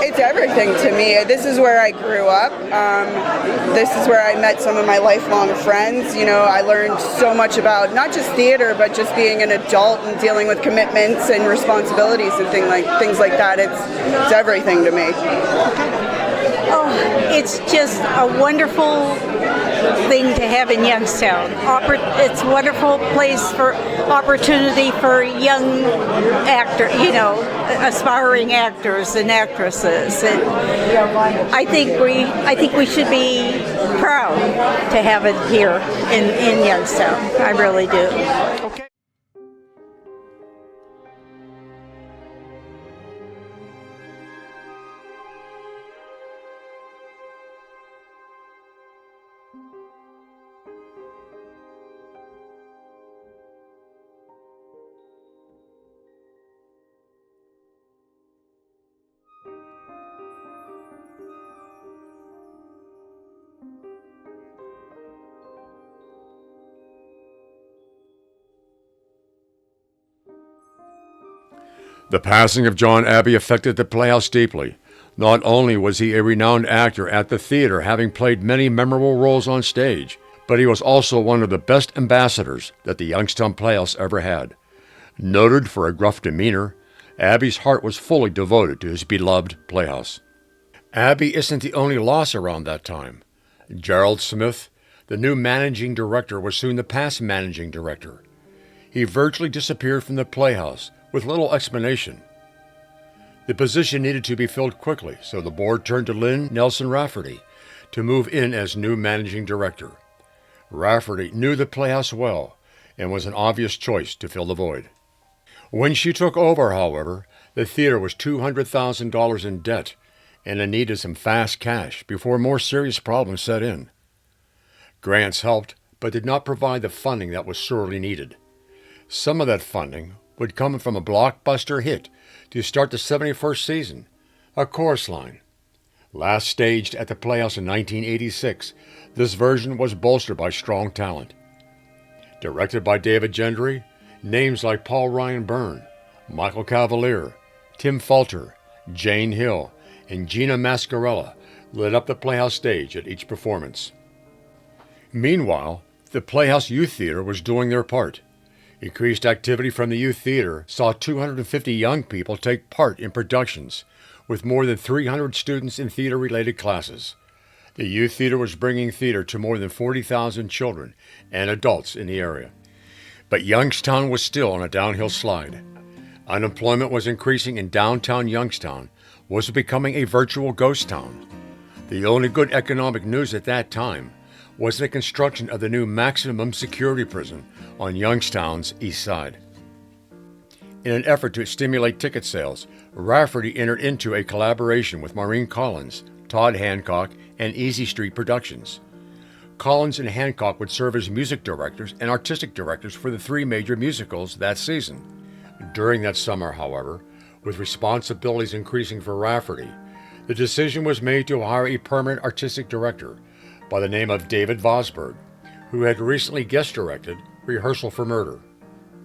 It's everything to me. This is where I grew up. This is where I met some of my lifelong friends. You know, I learned so much about not just theater, but just being an adult and dealing with commitments and responsibilities and things like that. It's everything to me. Oh, it's just a wonderful thing to have in Youngstown. It's a wonderful place for opportunity for young aspiring actors and actresses. And I think we should be proud to have it here in Youngstown. I really do. Okay. The passing of John Abbey affected the Playhouse deeply. Not only was he a renowned actor at the theater, having played many memorable roles on stage, but he was also one of the best ambassadors that the Youngstown Playhouse ever had. Noted for a gruff demeanor, Abbey's heart was fully devoted to his beloved Playhouse. Abbey isn't the only loss around that time. Gerald Smith, the new managing director, was soon the past managing director. He virtually disappeared from the Playhouse, with little explanation. The position needed to be filled quickly, so the board turned to Lynn Nelson Rafferty to move in as new managing director. Rafferty knew the Playhouse well and was an obvious choice to fill the void. When she took over, however, the theater was $200,000 in debt and it needed some fast cash before more serious problems set in. Grants helped, but did not provide the funding that was sorely needed. Some of that funding would come from a blockbuster hit to start the 71st season, A Chorus Line. Last staged at the Playhouse in 1986, this version was bolstered by strong talent. Directed by David Gendry, names like Paul Ryan Byrne, Michael Cavalier, Tim Falter, Jane Hill, and Gina Mascarella lit up the Playhouse stage at each performance. Meanwhile, the Playhouse Youth Theater was doing their part. Increased activity from the youth theater saw 250 young people take part in productions, with more than 300 students in theater-related classes. The youth theater was bringing theater to more than 40,000 children and adults in the area. But Youngstown was still on a downhill slide. Unemployment was increasing and downtown Youngstown was becoming a virtual ghost town. The only good economic news at that time was the construction of the new maximum security prison on Youngstown's east side. In an effort to stimulate ticket sales, Rafferty entered into a collaboration with Maureen Collins, Todd Hancock, and Easy Street Productions. Collins and Hancock would serve as music directors and artistic directors for the 3 major musicals that season. During that summer, however, with responsibilities increasing for Rafferty, the decision was made to hire a permanent artistic director by the name of David Vosburgh, who had recently guest directed Rehearsal for Murder.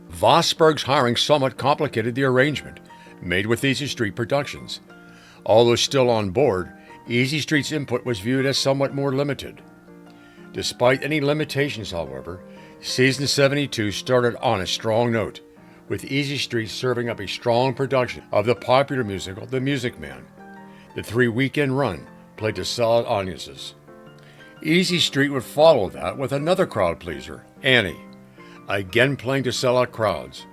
Vosburgh's hiring somewhat complicated the arrangement made with Easy Street Productions. Although still on board, Easy Street's input was viewed as somewhat more limited. Despite any limitations, however, season 72 started on a strong note, with Easy Street serving up a strong production of the popular musical The Music Man. The 3-weekend run played to solid audiences. Easy Street would follow that with another crowd pleaser, Annie, again playing to sell out crowds.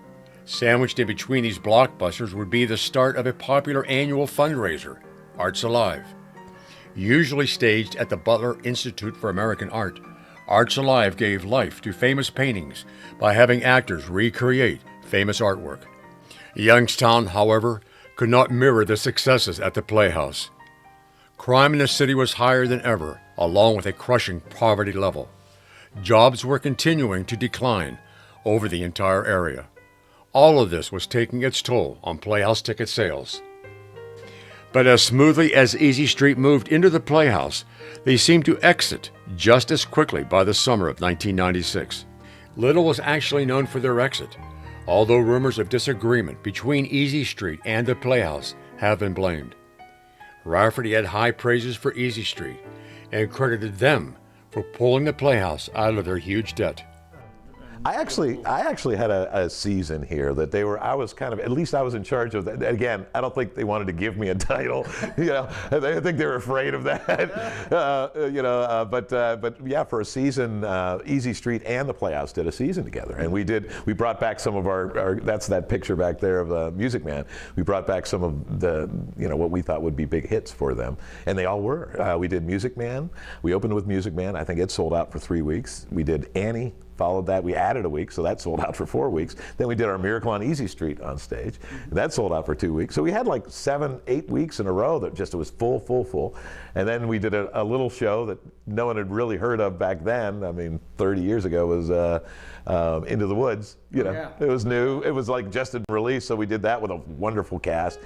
Sandwiched in between these blockbusters would be the start of a popular annual fundraiser, Arts Alive. Usually staged at the Butler Institute for American Art, Arts Alive gave life to famous paintings by having actors recreate famous artwork. Youngstown, however, could not mirror the successes at the Playhouse. Crime in the city was higher than ever, along with a crushing poverty level. Jobs were continuing to decline over the entire area. All of this was taking its toll on Playhouse ticket sales. But as smoothly as Easy Street moved into the Playhouse, they seemed to exit just as quickly by the summer of 1996. Little was actually known for their exit, although rumors of disagreement between Easy Street and the Playhouse have been blamed. Rafferty had high praises for Easy Street and credited them for pulling the Playhouse out of their huge debt. I actually had a season here that I was kind of, at least I was in charge of that. Again, I don't think they wanted to give me a title, I think they were afraid of that, but yeah, for a season, Easy Street and the Playhouse did a season together, and we brought back some of our that's that picture back there of Music Man. We brought back some of the, what we thought would be big hits for them, and they all were. We did Music Man. We opened with Music Man. I think it sold out for 3 weeks. We did Annie. Followed that, we added a week, so that sold out for 4 weeks. Then we did our Miracle on Easy Street on stage, and that sold out for 2 weeks. So we had like 7, 8 weeks in a row that just, it was full. And then we did a little show that no one had really heard of back then. I mean, 30 years ago was Into the Woods. It was new. It was like just in release, so we did that with a wonderful cast.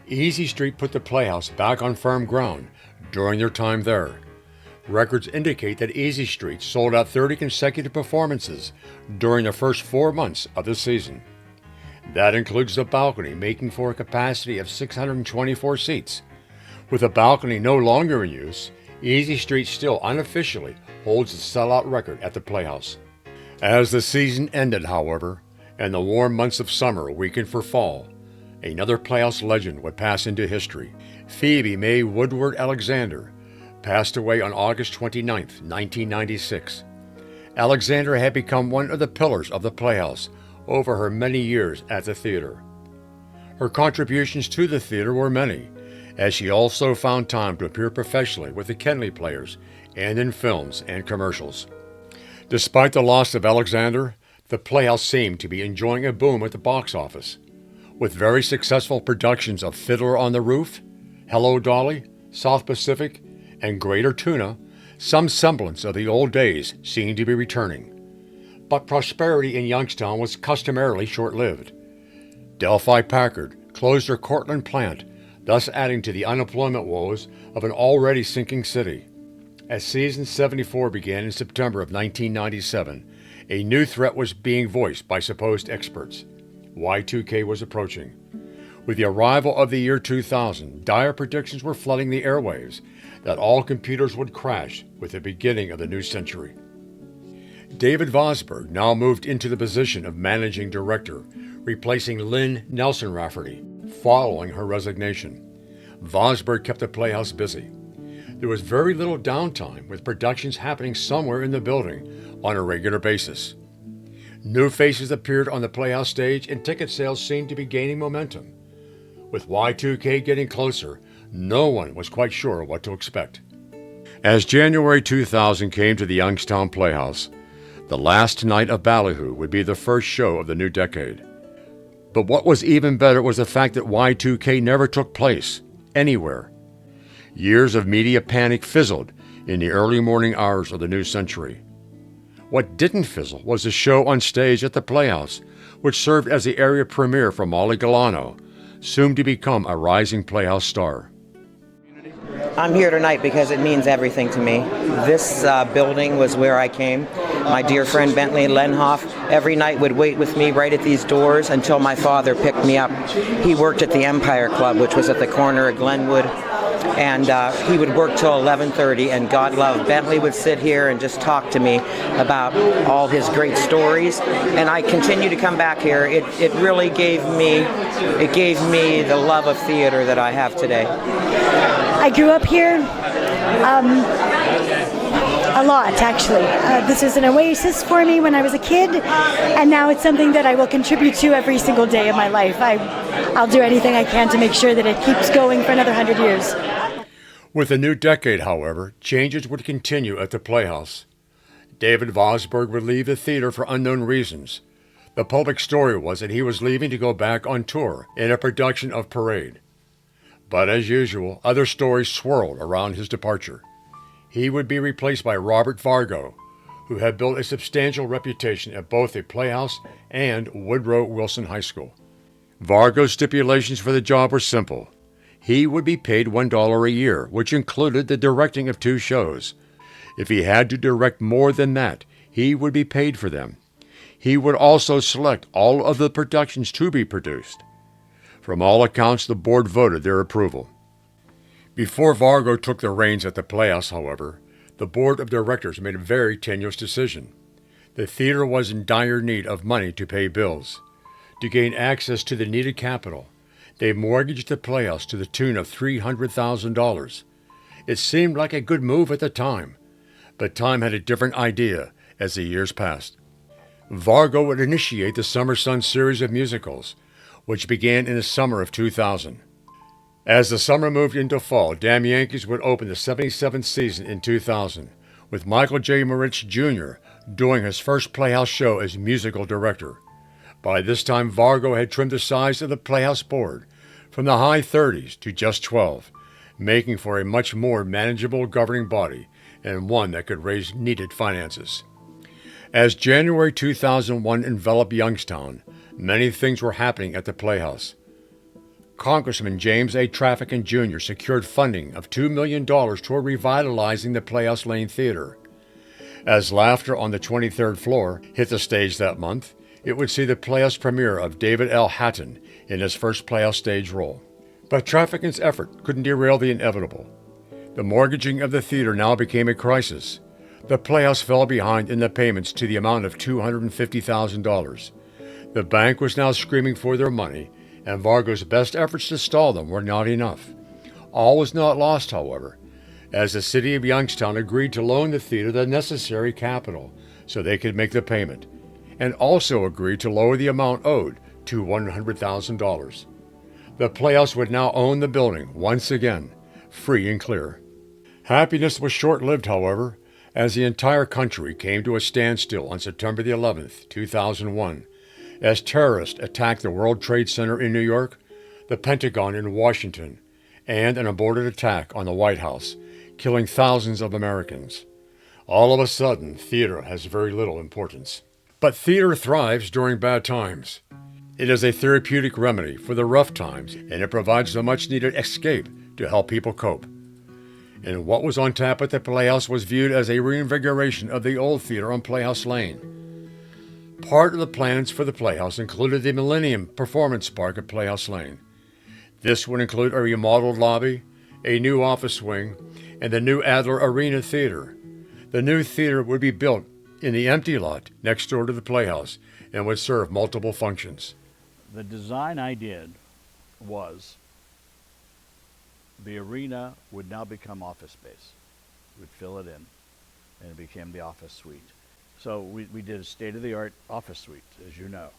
Easy Street put the Playhouse back on firm ground during their time there. Records indicate that Easy Street sold out 30 consecutive performances during the first 4 months of the season. That includes the balcony, making for a capacity of 624 seats. With the balcony no longer in use, Easy Street still unofficially holds the sellout record at the Playhouse. As the season ended, however, and the warm months of summer weakened for fall, another Playhouse legend would pass into history. Phoebe Mae Woodward Alexander passed away on August 29, 1996. Alexander had become one of the pillars of the Playhouse over her many years at the theater. Her contributions to the theater were many, as she also found time to appear professionally with the Kenley Players and in films and commercials. Despite the loss of Alexander, the Playhouse seemed to be enjoying a boom at the box office, with very successful productions of Fiddler on the Roof, Hello Dolly, South Pacific, and Greater Tuna. Some semblance of the old days seemed to be returning. But prosperity in Youngstown was customarily short-lived. Delphi Packard closed their Cortland plant, thus adding to the unemployment woes of an already sinking city. As season 74 began in September of 1997, a new threat was being voiced by supposed experts. Y2K was approaching. With the arrival of the year 2000, dire predictions were flooding the airwaves that all computers would crash with the beginning of the new century. David Vosburgh now moved into the position of managing director, replacing Lynn Nelson Rafferty following her resignation. Vosburgh kept the Playhouse busy. There was very little downtime, with productions happening somewhere in the building on a regular basis. New faces appeared on the Playhouse stage, and ticket sales seemed to be gaining momentum. With Y2K getting closer, no one was quite sure what to expect. As January 2000 came to the Youngstown Playhouse, the last night of Ballyhoo would be the first show of the new decade. But what was even better was the fact that Y2K never took place, anywhere. Years of media panic fizzled in the early morning hours of the new century. What didn't fizzle was the show on stage at the Playhouse, which served as the area premiere for Molly Galano, soon to become a rising Playhouse star. I'm here tonight because it means everything to me. This building was where I came. My dear friend Bentley Lenhoff every night would wait with me right at these doors until my father picked me up. He worked at the Empire Club, which was at the corner of Glenwood, and he would work till 11:30, and God love, Bentley would sit here and just talk to me about all his great stories, and I continue to come back here. It really gave me the love of theater that I have today. I grew up here a lot, actually. This was an oasis for me when I was a kid, and now it's something that I will contribute to every single day of my life. I'll do anything I can to make sure that it keeps going for another 100 years. With the new decade, however, changes would continue at the Playhouse. David Vosburgh would leave the theater for unknown reasons. The public story was that he was leaving to go back on tour in a production of Parade. But as usual, other stories swirled around his departure. He would be replaced by Robert Vargo, who had built a substantial reputation at both the Playhouse and Woodrow Wilson High School. Vargo's stipulations for the job were simple. He would be paid $1 a year, which included the directing of 2 shows. If he had to direct more than that, he would be paid for them. He would also select all of the productions to be produced. From all accounts, the board voted their approval. Before Vargo took the reins at the Playhouse, however, the board of directors made a very tenuous decision. The theater was in dire need of money to pay bills. To gain access to the needed capital, they mortgaged the Playhouse to the tune of $300,000. It seemed like a good move at the time, but time had a different idea as the years passed. Vargo would initiate the Summer Sun series of musicals, which began in the summer of 2000. As the summer moved into fall, Damn Yankees would open the 77th season in 2000, with Michael J. Moritz Jr. doing his first Playhouse show as musical director. By this time, Vargo had trimmed the size of the Playhouse board from the high 30s to just 12, making for a much more manageable governing body and one that could raise needed finances. As January 2001 enveloped Youngstown, many things were happening at the Playhouse. Congressman James A. Trafficant Jr. secured funding of $2 million toward revitalizing the Playhouse Lane Theater. As Laughter on the 23rd Floor hit the stage that month, it would see the Playhouse premiere of David L. Hatton in his first Playhouse stage role. But Trafficant's effort couldn't derail the inevitable. The mortgaging of the theater now became a crisis. The Playhouse fell behind in the payments to the amount of $250,000. The bank was now screaming for their money, and Vargo's best efforts to stall them were not enough. All was not lost, however, as the city of Youngstown agreed to loan the theater the necessary capital so they could make the payment, and also agreed to lower the amount owed to $100,000. The Playhouse would now own the building once again, free and clear. Happiness was short-lived, however, as the entire country came to a standstill on September the 11th, 2001, as terrorists attacked the World Trade Center in New York, the Pentagon in Washington, and an aborted attack on the White House, killing thousands of Americans. All of a sudden, theater has very little importance. But theater thrives during bad times. It is a therapeutic remedy for the rough times, and it provides the much-needed escape to help people cope. And what was on tap at the Playhouse was viewed as a reinvigoration of the old theater on Playhouse Lane. Part of the plans for the Playhouse included the Millennium Performance Park at Playhouse Lane. This would include a remodeled lobby, a new office wing, and the new Adler Arena Theater. The new theater would be built in the empty lot next door to the Playhouse and would serve multiple functions. The design I did was the arena would now become office space. We'd fill it in, and it became the office suite. So we did a state-of-the-art office suite, as you know.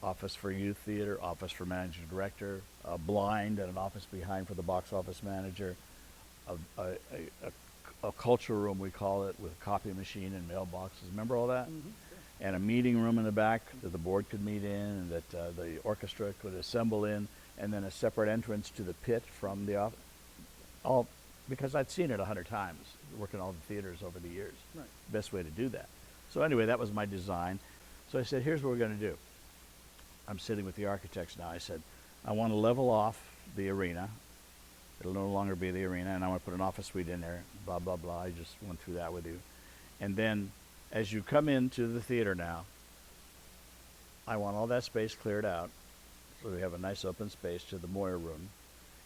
Office for youth theater, office for managing director, a blind and an office behind for the box office manager, a culture room, we call it, with a copy machine and mailboxes. Remember all that? Mm-hmm. And a meeting room in the back that the board could meet in and that the orchestra could assemble in, and then a separate entrance to the pit from the office. All because I'd seen it 100 times, working all the theaters over the years. Right. Best way to do that. So anyway, that was my design. So I said, here's what we're going to do. I'm sitting with the architects now. I said, I want to level off the arena. It'll no longer be the arena, and I want to put an office suite in there, blah, blah, blah. I just went through that with you. And then as you come into the theater now, I want all that space cleared out so we have a nice open space to the Moyer room,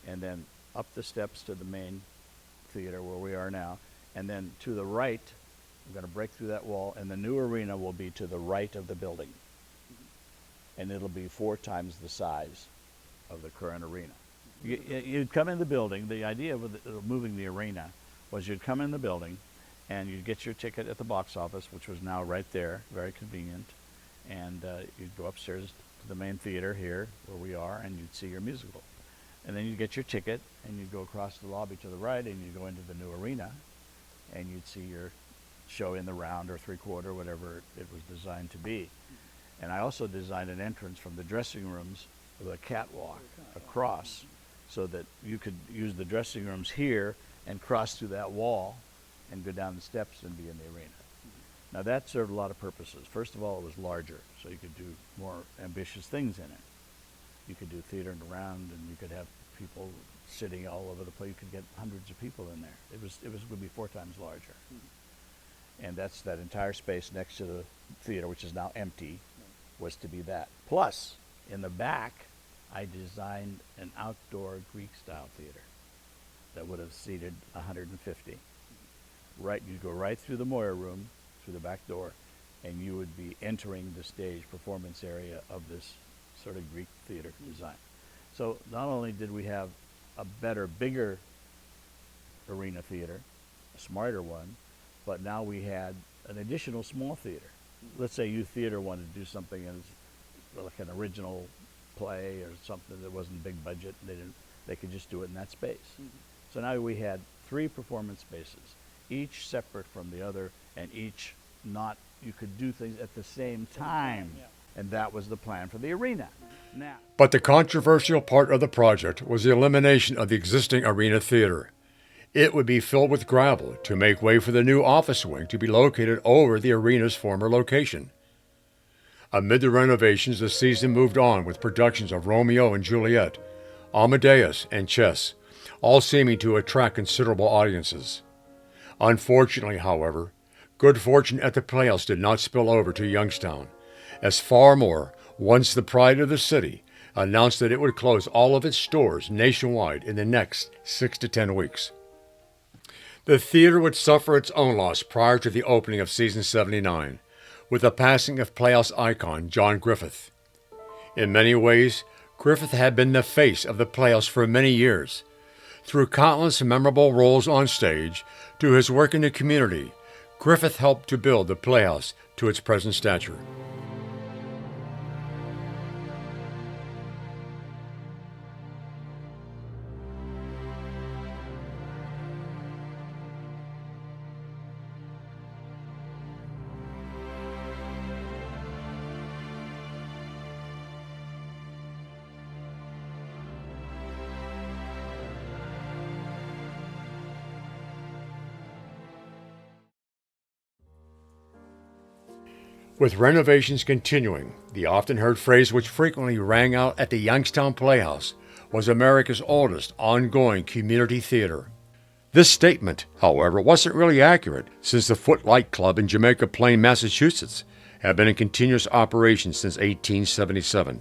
and then up the steps to the main theater where we are now, and then to the right, I'm going to break through that wall, and the new arena will be to the right of the building. And it'll be 4 times the size of the current arena. You'd come in the building. The idea of moving the arena was you'd come in the building and you'd get your ticket at the box office, which was now right there, very convenient, and you'd go upstairs to the main theater here where we are, and you'd see your musical. And then you'd get your ticket and you'd go across the lobby to the right and you'd go into the new arena and you'd see your show in the round or 3/4, whatever it was designed to be. And I also designed an entrance from the dressing rooms with a catwalk across so that you could use the dressing rooms here and cross through that wall and go down the steps and be in the arena. Now that served a lot of purposes. First of all, it was larger, so you could do more ambitious things in it. You could do theater and around, and you could have people sitting all over the place. You could get hundreds of people in there. It would be 4 times larger. And that's that entire space next to the theater, which is now empty, was to be that. Plus, in the back, I designed an outdoor Greek-style theater. that would have seated 150. Right, you'd go right through the Moyer room, through the back door, and you would be entering the stage performance area of this sort of Greek theater design. So not only did we have a better, bigger arena theater, a smarter one, but now we had an additional small theater. Let's say youth theater wanted to do something as like an original play or something that wasn't big budget. They could just do it in that space. So now we had 3 performance spaces, each separate from the other, and each not, you could do things at the same time. And that was the plan for the arena. Now, But the controversial part of the project was the elimination of the existing arena theater. It would be filled with gravel to make way for the new office wing to be located over the arena's former location. Amid the renovations, the season moved on with productions of Romeo and Juliet, Amadeus, and Chess, all seeming to attract considerable audiences. Unfortunately, however, good fortune at the Playhouse did not spill over to Youngstown, as Far More, once the pride of the city, announced that it would close all of its stores nationwide in the next 6 to 10 weeks. The theater would suffer its own loss prior to the opening of season 79, with the passing of Playhouse icon John Griffith. In many ways, Griffith had been the face of the Playhouse for many years. Through countless memorable roles on stage to his work in the community, Griffith helped to build the Playhouse to its present stature. With renovations continuing, the often heard phrase which frequently rang out at the Youngstown Playhouse was America's oldest ongoing community theater. This statement, however, wasn't really accurate, since the Footlight Club in Jamaica Plain, Massachusetts, had been in continuous operation since 1877.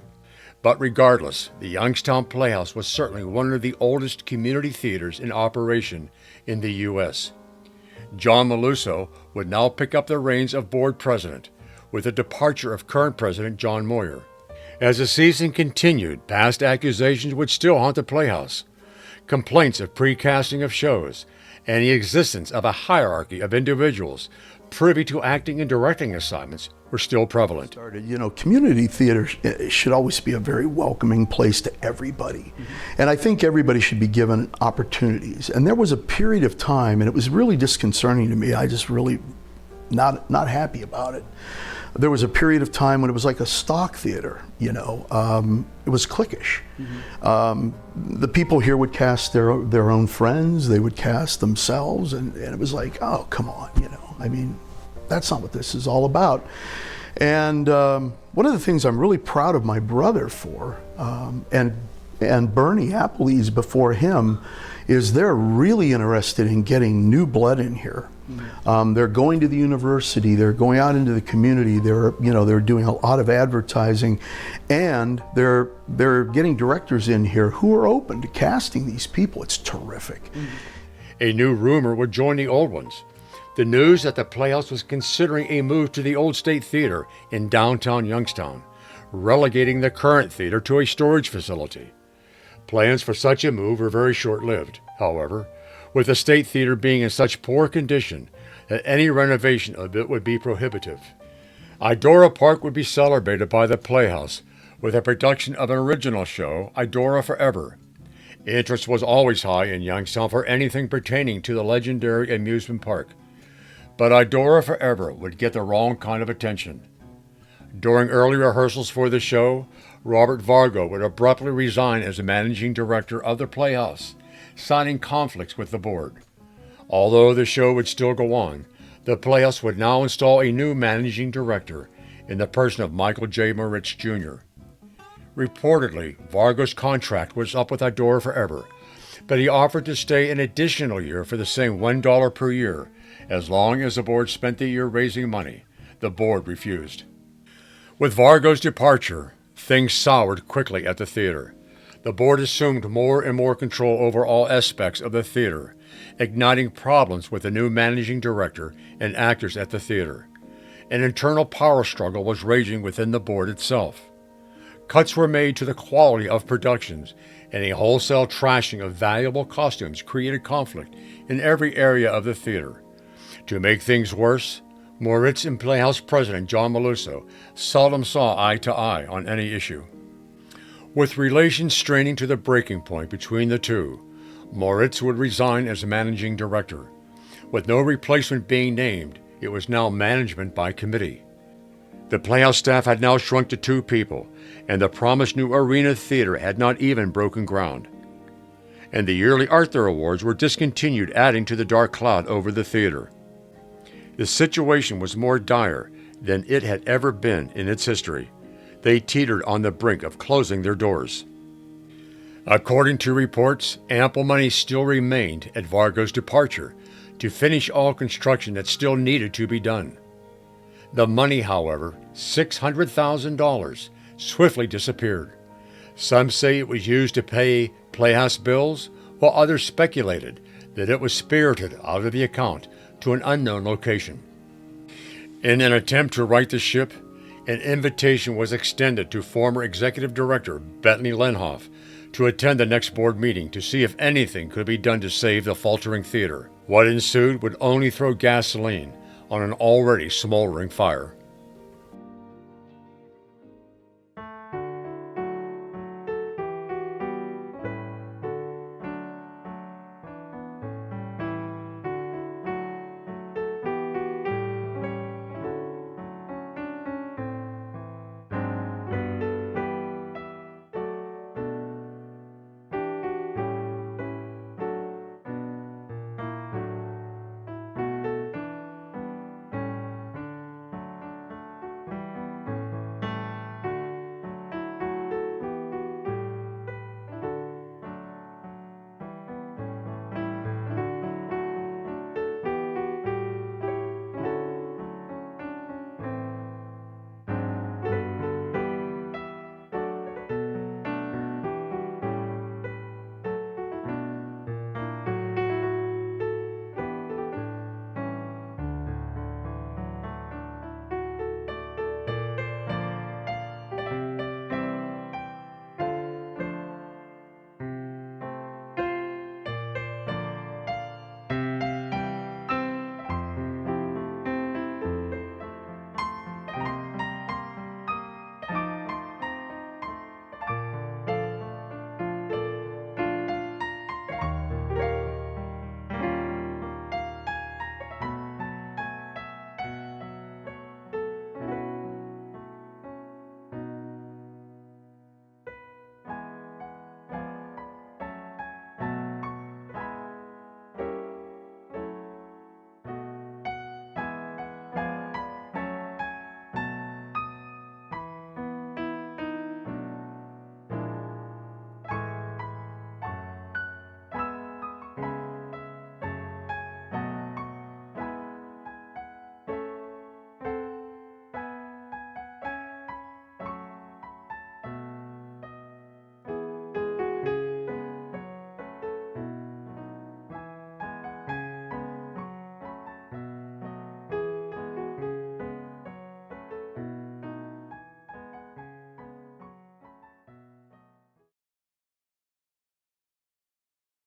But regardless, the Youngstown Playhouse was certainly one of the oldest community theaters in operation in the U.S. John Maluso would now pick up the reins of board president, with the departure of current president John Moyer. As the season continued, past accusations would still haunt the Playhouse. Complaints of pre-casting of shows, and the existence of a hierarchy of individuals privy to acting and directing assignments were still prevalent. Community theater should always be a very welcoming place to everybody. And I think everybody should be given opportunities. And there was a period of time, and it was really disconcerting to me. I just really not happy about it. There was a period of time when it was like a stock theater, it was cliquish. The people here would cast their own friends, they would cast themselves, and it was like, oh, come on, that's not what this is all about. And one of the things I'm really proud of my brother for, and Bernie Appleese before him, is they're really interested in getting new blood in here. They're going to the university, they're going out into the community, they're doing a lot of advertising, and they're getting directors in here who are open to casting these people. It's terrific. A new rumor would join the old ones. The news that the Playhouse was considering a move to the Old State Theater in downtown Youngstown, relegating the current theater to a storage facility. Plans for such a move were very short-lived, however, with the State Theater being in such poor condition that any renovation of it would be prohibitive. Idora Park would be celebrated by the Playhouse with a production of an original show, Idora Forever. Interest was always high in Youngstown for anything pertaining to the legendary amusement park, but Idora Forever would get the wrong kind of attention. During early rehearsals for the show, Robert Vargo would abruptly resign as the managing director of the Playhouse, signing conflicts with the board. Although the show would still go on, the Playhouse would now install a new managing director in the person of Michael J. Moritz Jr. Reportedly, Vargo's contract was up with Idora Forever, but he offered to stay an additional year for the same $1 per year, as long as the board spent the year raising money. The board refused. With Vargo's departure, things soured quickly at the theater. the board assumed more and more control over all aspects of the theater, igniting problems with the new managing director and actors at the theater. An internal power struggle was raging within the board itself. Cuts were made to the quality of productions, and a wholesale trashing of valuable costumes created conflict in every area of the theater. To make things worse, Moritz and Playhouse president John Maluso seldom saw eye to eye on any issue. With relations straining to the breaking point between the two, Moritz would resign as managing director. With no replacement being named, it was now management by committee. The Playhouse staff had now shrunk to 2 people, and the promised new arena theater had not even broken ground. And the yearly Arthur Awards were discontinued, adding to the dark cloud over the theater. The situation was more dire than it had ever been in its history. They teetered on the brink of closing their doors. According to reports, ample money still remained at Vargo's departure to finish all construction that still needed to be done. The money, however, $600,000, swiftly disappeared. Some say it was used to pay Playhouse bills, while others speculated that it was spirited out of the account to an unknown location. In an attempt to right the ship, an invitation was extended to former executive director Bentley Lenhoff to attend the next board meeting to see if anything could be done to save the faltering theater. What ensued would only throw gasoline on an already smoldering fire.